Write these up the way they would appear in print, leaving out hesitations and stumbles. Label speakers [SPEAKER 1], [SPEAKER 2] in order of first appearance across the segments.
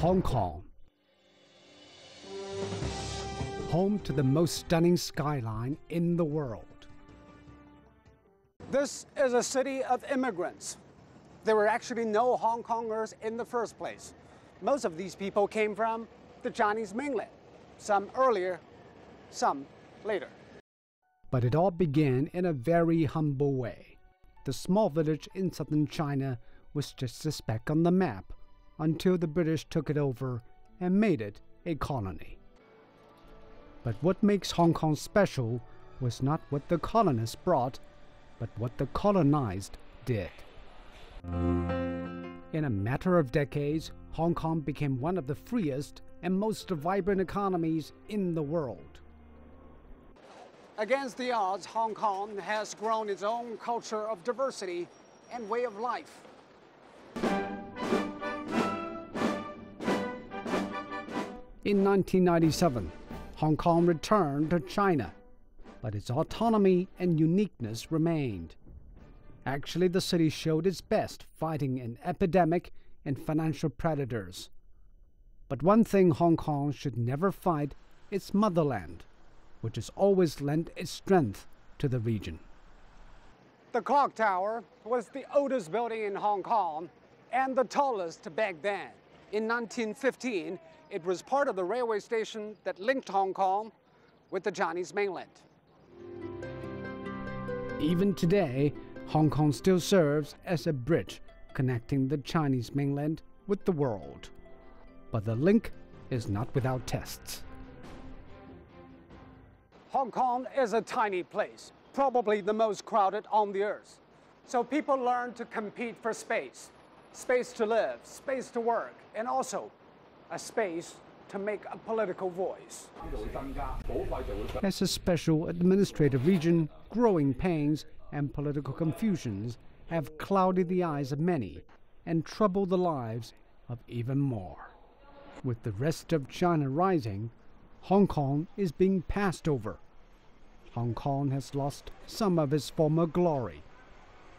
[SPEAKER 1] Hong Kong. Home to the most stunning skyline in the world.
[SPEAKER 2] This is a city of immigrants. There were actually no Hong Kongers in the first place. Most of these people came from the Chinese mainland, some earlier, some later.
[SPEAKER 1] But it all began in a very humble way. The small village in southern China was just a speck on the map until the British took it over and made it a colony. But what makes Hong Kong special was not what the colonists brought, but what the colonized did. In a matter of decades, Hong Kong became one of the freest and most vibrant economies in the world.
[SPEAKER 2] Against the odds, Hong Kong has grown its own culture of diversity and way of life.
[SPEAKER 1] In 1997, Hong Kong returned to China, but its autonomy and uniqueness remained. Actually, the city showed its best fighting an epidemic and financial predators. But one thing Hong Kong should never fight is motherland, which has always lent its strength to the region.
[SPEAKER 2] The clock tower was the oldest building in Hong Kong and the tallest back then. In 1915, it was part of the railway station that linked Hong Kong with the Chinese mainland.
[SPEAKER 1] Even today, Hong Kong still serves as a bridge connecting the Chinese mainland with the world. But the link is not without tests.
[SPEAKER 2] Hong Kong is a tiny place, probably the most crowded on the earth. So people learn to compete for space. Space to live, space to work, and also a space to make a political voice.
[SPEAKER 1] As a special administrative region, growing pains and political confusions have clouded the eyes of many and troubled the lives of even more. With the rest of China rising, Hong Kong is being passed over. Hong Kong has lost some of its former glory.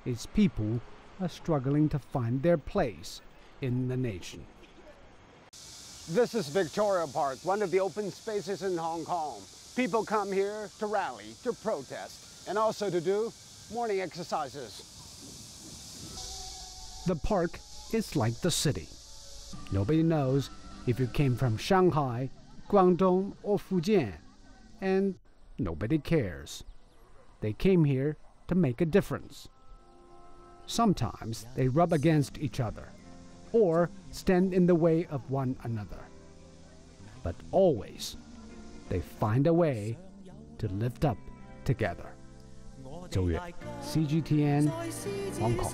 [SPEAKER 1] Its people are struggling to find their place in the nation.
[SPEAKER 2] This is Victoria Park, one of the open spaces in Hong Kong. People come here to rally, to protest, and also to do morning exercises.
[SPEAKER 1] The park is like the city. Nobody knows if you came from Shanghai, Guangdong, or Fujian, and nobody cares. They came here to make a difference. Sometimes they rub against each other, or stand in the way of one another. But always, they find a way to lift up together. 周月 CGTN Hong Kong